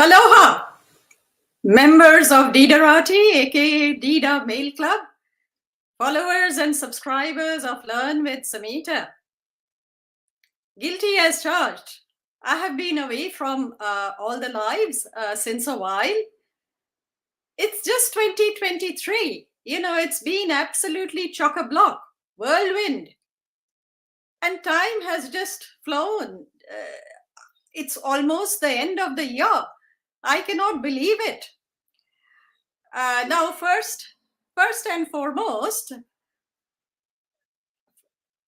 Aloha, members of Deidarati, aka Deidaa Mail Club, followers and subscribers of LearnWithSamita. Guilty as charged. I have been away from all the lives since a while. It's just 2023. You know, it's been absolutely chock-a-block, whirlwind. And time has just flown. It's almost the end of the year. I cannot believe it. Now, first and foremost,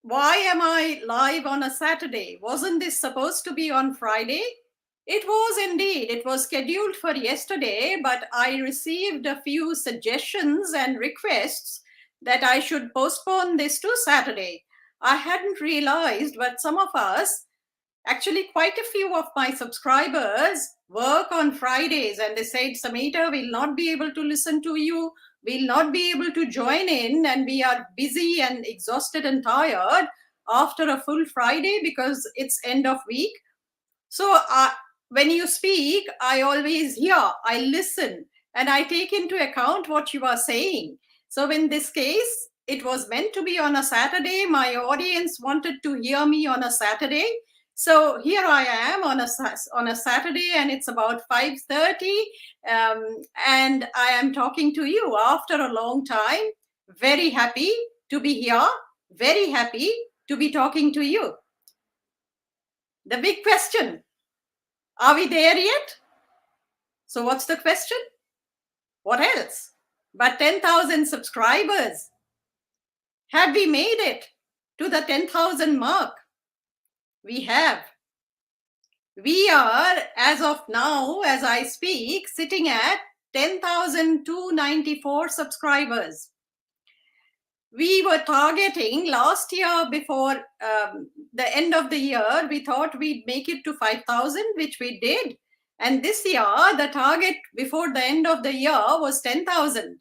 why am I live on a Saturday? Wasn't this supposed to be on Friday? It was indeed. It was scheduled for yesterday, but I received a few suggestions and requests that I should postpone this to Saturday. I hadn't realized, but some of us, actually quite a few of my subscribers, work on Fridays, and they said, Samita, we'll not be able to listen to you. We'll not be able to join in, and we are busy and exhausted and tired after a full Friday because it's end of week. So when you speak, I always hear, I listen, and I take into account what you are saying. So in this case, it was meant to be on a Saturday. My audience wanted to hear me on a Saturday. So here I am on a Saturday, and it's about 5:30, and I am talking to you after a long time. Very happy to be here. Very happy to be talking to you. The big question, are we there yet? So what's the question? What else? But 10,000 subscribers. Have we made it to the 10,000 mark? We have. We are, as of now, as I speak, sitting at 10,294 subscribers. We were targeting last year before the end of the year, we thought we'd make it to 5,000, which we did. And this year, the target before the end of the year was 10,000.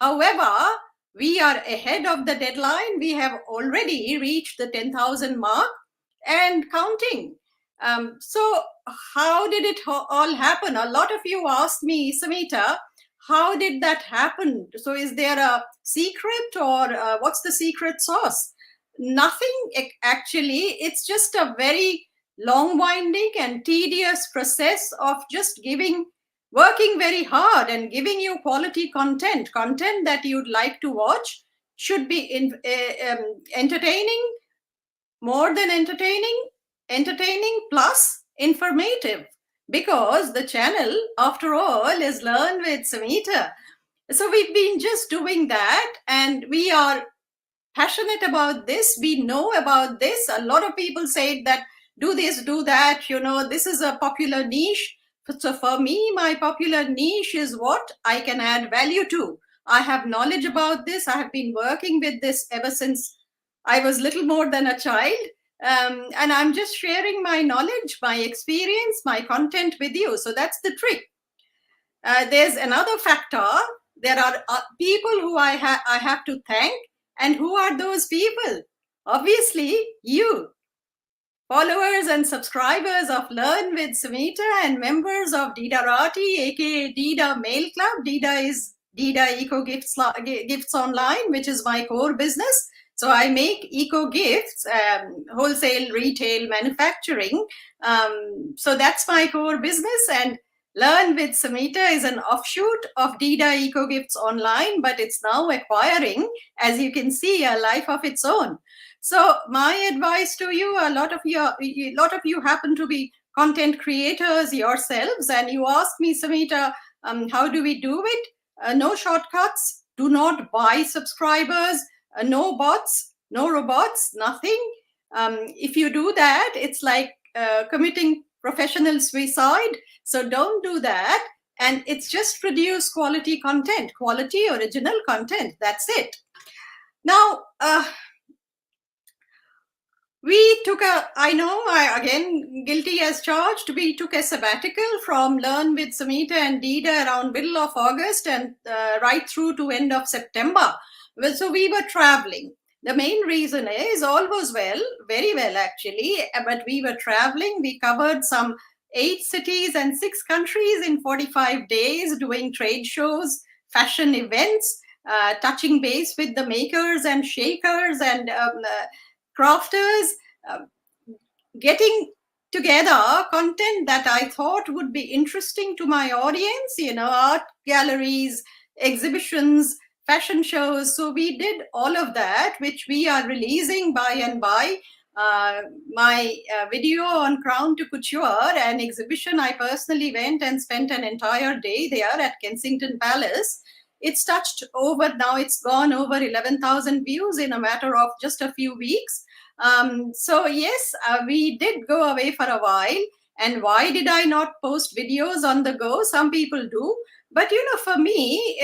However, we are ahead of the deadline. We have already reached the 10,000 mark and counting. So how did it all happen? A lot of you asked me, Samita, how did that happen? So is there a secret, or what's the secret sauce? Nothing, actually. It's just a very long-winding and tedious process of just working very hard and giving you quality content that you'd like to watch. Should be entertaining, more than entertaining plus informative, because the channel, after all, is Learn with Samita. So we've been just doing that, and we are passionate about this. We know about this. A lot of people say that do this, do that, you know, this is a popular niche. So for me, my popular niche is what I can add value to. I have knowledge about this. I have been working with this ever since I was little more than a child. And I'm just sharing my knowledge, my experience, my content with you. So that's the trick. There's another factor. There are people who I have to thank. And who are those people? Obviously, you. Followers and subscribers of Learn with Samita and members of Deidarati, aka Deidaa Mail Club. Deidaa is Deidaa Eco Gifts Online, which is my core business. So I make eco gifts, wholesale, retail, manufacturing. So that's my core business. And Learn with Samita is an offshoot of Deidaa Eco Gifts Online, but it's now acquiring, as you can see, a life of its own. So my advice to you, a lot of you happen to be content creators yourselves, and you ask me, Samita, how do we do it? No shortcuts. Do not buy subscribers. No bots, no robots, nothing. If you do that, it's like committing professional suicide. So don't do that. And it's just produce quality content, quality original content. That's it. Now, we took again, guilty as charged, we took a sabbatical from Learn with Samita and Deidaa around middle of August and right through to end of September. Well, so we were traveling. The main reason is all was well, very well actually, but we were traveling. We covered some 8 cities and 6 countries in 45 days, doing trade shows, fashion events, touching base with the makers and shakers and crafters, uh, getting together content that I thought would be interesting to my audience, art galleries, exhibitions, fashion shows. So we did all of that, which we are releasing by and by. My video on Crown to Couture, an exhibition, I personally went and spent an entire day there at Kensington Palace. It's touched over, now it's gone over 11,000 views in a matter of just a few weeks. So yes, we did go away for a while. And why did I not post videos on the go? Some people do. But, for me,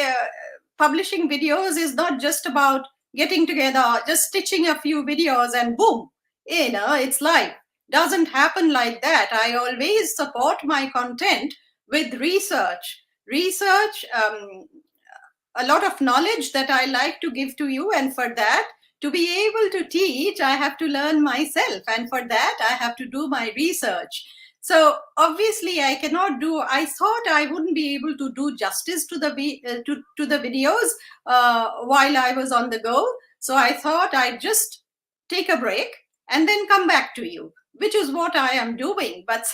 publishing videos is not just about getting together, just stitching a few videos and boom, it's live. Doesn't happen like that. I always support my content with research. A lot of knowledge that I like to give to you. And for that, to be able to teach, I have to learn myself. And for that, I have to do my research. So obviously, I thought I wouldn't be able to do justice to the videos while I was on the go. So I thought I'd just take a break and then come back to you, which is what I am doing. But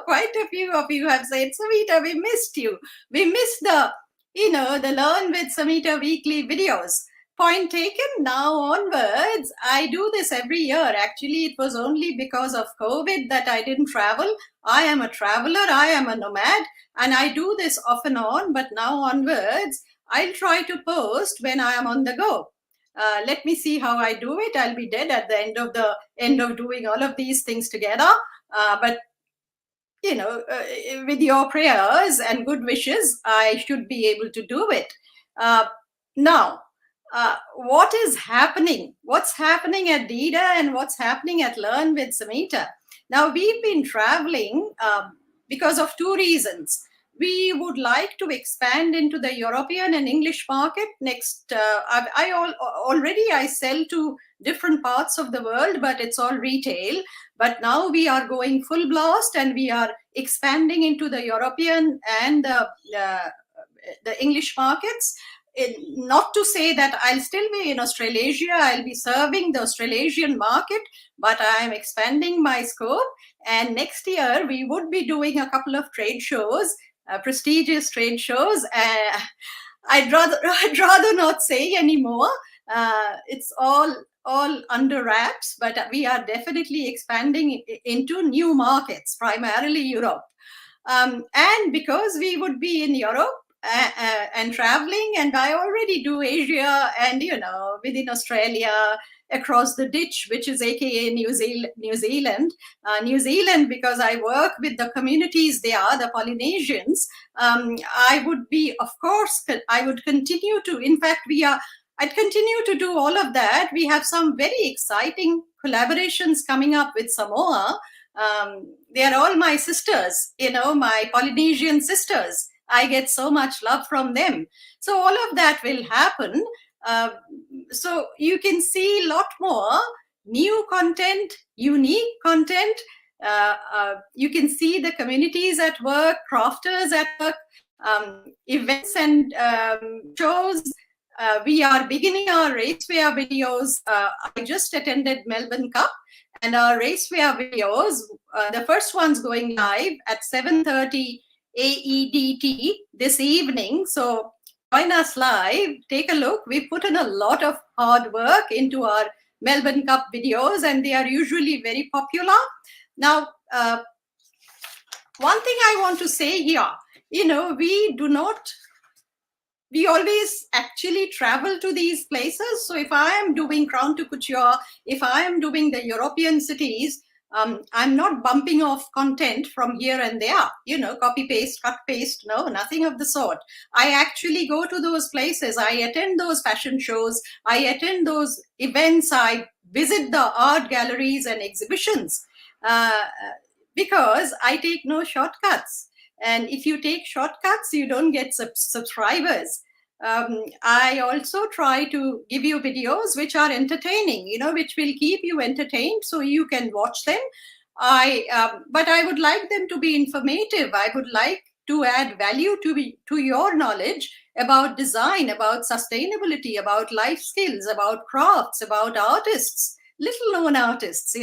quite a few of you have said, Samita, we missed you. We missed the Learn with Samita weekly videos. Point taken. Now onwards, I do this every year. Actually, it was only because of COVID that I didn't travel. I am a traveler, I am a nomad, and I do this off and on. But now onwards, I'll try to post when I am on the go. Let me see how I do it. I'll be dead at the end of doing all of these things together. But with your prayers and good wishes, I should be able to do it. Now, what is happening? What's happening at Deidaa and what's happening at Learn with Samita? Now, we've been traveling because of two reasons. We would like to expand into the European and English market next. I sell to different parts of the world, but it's all retail. But now we are going full blast and we are expanding into the European and the English markets. Not to say that I'll still be in Australasia, I'll be serving the Australasian market, but I am expanding my scope. And next year, we would be doing a couple of trade shows, prestigious trade shows. I'd rather not say anymore. It's all under wraps, but we are definitely expanding into new markets, primarily Europe. And because we would be in Europe, and traveling, and I already do Asia and within Australia, across the ditch, which is aka New Zealand, because I work with the communities there, the Polynesians. I would be, of course, I would continue to, in fact, I'd continue to do all of that. We have some very exciting collaborations coming up with Samoa. They are all my sisters, my Polynesian sisters. I get so much love from them. So all of that will happen. So you can see a lot more new content, unique content. You can see the communities at work, crafters at work, events and shows. We are beginning our racewear videos. I just attended Melbourne Cup, and our racewear videos, the first one's going live at 7:30 AEDT this evening. So join us live, take a look. We put in a lot of hard work into our Melbourne Cup videos, and they are usually very popular. Now, one thing I want to say here, we always actually travel to these places. So if I am doing Crown to Couture, if I am doing the European cities, I'm not bumping off content from here and there, copy, paste, cut, paste. No, nothing of the sort. I actually go to those places. I attend those fashion shows. I attend those events. I visit the art galleries and exhibitions because I take no shortcuts. And if you take shortcuts, you don't get subscribers. I also try to give you videos which are entertaining, which will keep you entertained so you can watch them. But I would like them to be informative. I would like to add value to your knowledge about design, about sustainability, about life skills, about crafts, about artists, little known artists,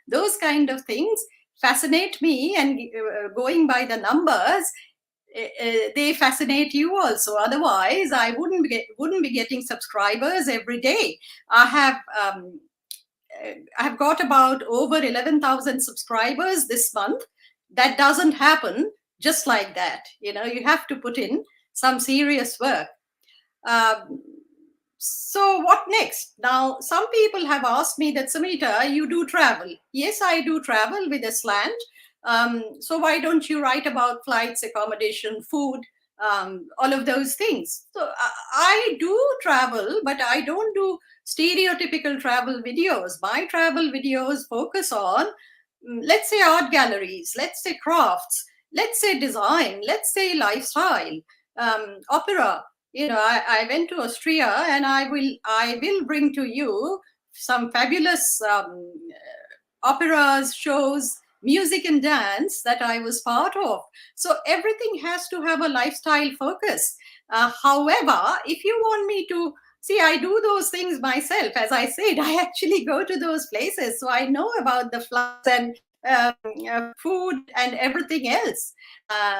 those kind of things fascinate me. And going by the numbers, they fascinate you also. Otherwise, I wouldn't be getting subscribers every day. I've got about over 11,000 subscribers this month. That doesn't happen just like that. You have to put in some serious work. So what next? Now, some people have asked me that, Samita, you do travel. Yes, I do travel with a slant. So why don't you write about flights, accommodation, food, all of those things? So I do travel, but I don't do stereotypical travel videos. My travel videos focus on, let's say, art galleries, let's say crafts, let's say design, let's say lifestyle, opera. I went to Austria, and I will bring to you some fabulous operas, shows, music and dance that I was part of. So everything has to have a lifestyle focus. However, if you want me to see, I do those things myself. As I said, I actually go to those places, so I know about the flights and food and everything else.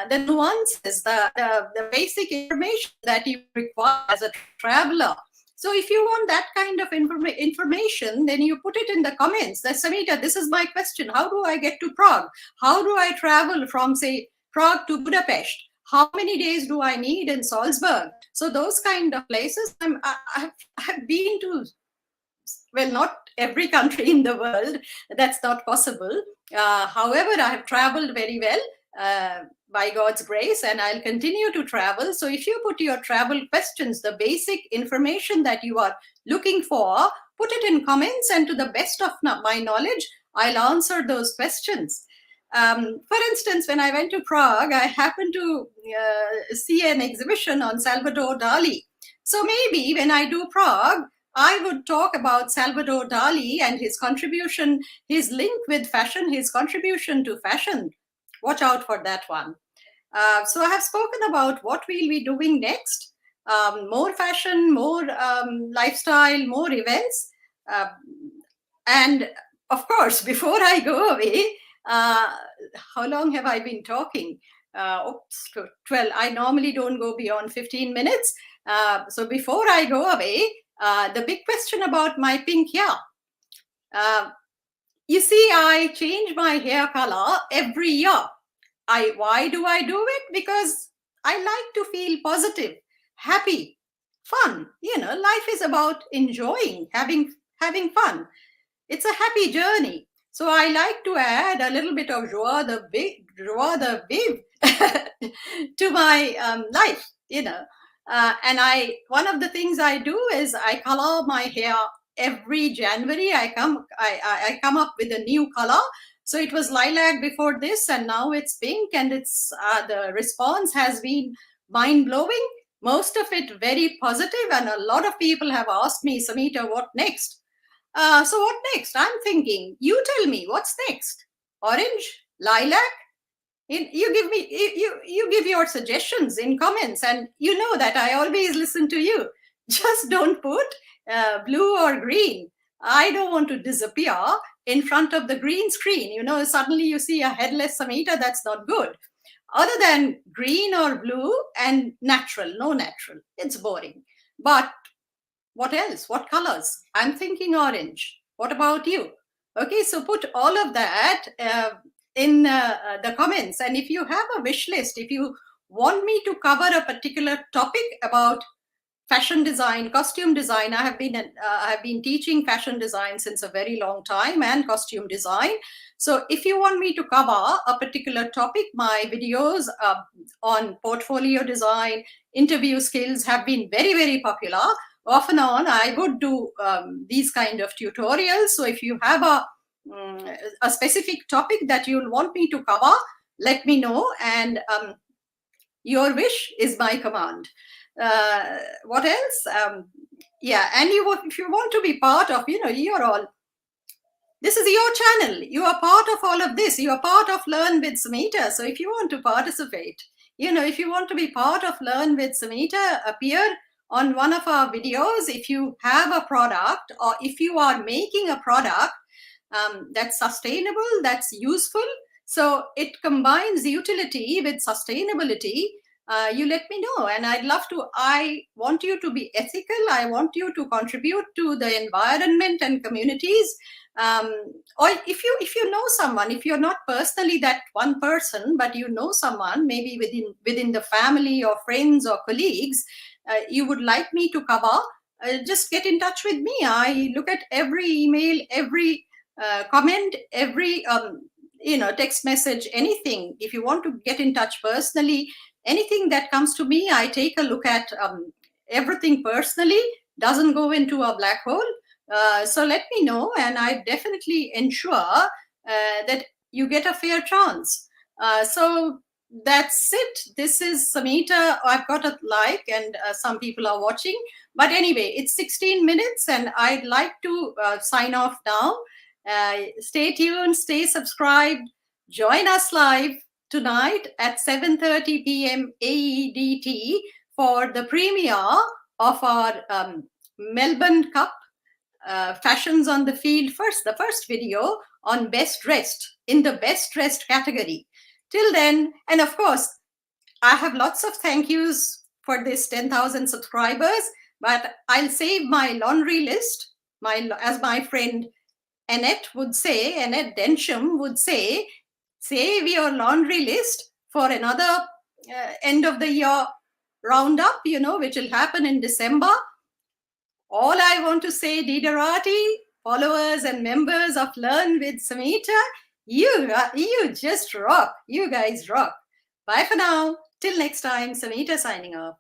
The nuances, the basic information that you require as a traveler. So if you want that kind of information, then you put it in the comments. That, Samita, this is my question. How do I get to Prague? How do I travel from, say, Prague to Budapest? How many days do I need in Salzburg? So those kind of places, I've been to, well, not every country in the world. That's not possible. However, I have traveled very well by God's grace, and I'll continue to travel. So if you put your travel questions, the basic information that you are looking for, put it in comments, and to the best of my knowledge, I'll answer those questions. For instance, when I went to Prague, I happened to see an exhibition on Salvador Dali. So maybe when I do Prague, I would talk about Salvador Dali and his contribution, his link with fashion, his contribution to fashion. Watch out for that one. So I have spoken about what we'll be doing next. More fashion, more lifestyle, more events. And of course, before I go away, how long have I been talking? 12. I normally don't go beyond 15 minutes. So before I go away, the big question about my pink hair. You see, I change my hair color every year. Why do I do it? Because I like to feel positive, happy, fun. Life is about enjoying, having fun. It's a happy journey. So I like to add a little bit of joie de vivre to my life, and one of the things I do is I color my hair every January. I come up with a new color. So it was lilac before this, and now it's pink, and it's the response has been mind-blowing. Most of it very positive, and a lot of people have asked me, Samita, what next? So what next? I'm thinking, you tell me, what's next? Orange? Lilac? You give your suggestions in comments, and you know that I always listen to you. Just don't put blue or green. I don't want to disappear in front of the green screen. Suddenly you see a headless Samita. That's not good. Other than green or blue and natural, no natural, it's boring. But what else? What colors? I'm thinking orange. What about you? Okay, so put all of that in the comments. And if you have a wish list, if you want me to cover a particular topic about fashion design, costume design, I have been teaching fashion design since a very long time, and costume design. So if you want me to cover a particular topic, my videos on portfolio design, interview skills have been very, very popular. Off and on, I would do these kind of tutorials. So if you have a specific topic that you'll want me to cover, let me know, and your wish is my command. What else? Yeah, and if you want to be part of, you're all This is your channel. You are part of all of this. You are part of Learn with Samita. So if you want to participate, if you want to be part of Learn with Samita, appear on one of our videos. If you have a product, or if you are making a product that's sustainable, that's useful, so it combines utility with sustainability, you let me know, and I want you to be ethical. I want you to contribute to the environment and communities. Or if you know someone, if you're not personally that one person, but you know someone, maybe within the family or friends or colleagues, you would like me to cover, just get in touch with me. I look at every email, every comment, every text message, anything. If you want to get in touch personally, anything that comes to me, I take a look at everything personally, doesn't go into a black hole. So let me know, and I definitely ensure that you get a fair chance. So that's it. This is Samita. I've got a like, and some people are watching. But anyway, it's 16 minutes, and I'd like to sign off now. Stay tuned, stay subscribed, join us live tonight at 7:30 p.m. AEDT for the premiere of our Melbourne Cup fashions on the field the first video on best dressed, in the best dressed category. Till then, and of course, I have lots of thank yous for this 10,000 subscribers, but I'll save my laundry list, as my friend Annette Densham would say, save your laundry list for another end of the year roundup, which will happen in December. All I want to say, Deidaa, followers and members of Learn with Samita, you just rock. You guys rock. Bye for now. Till next time, Samita signing off.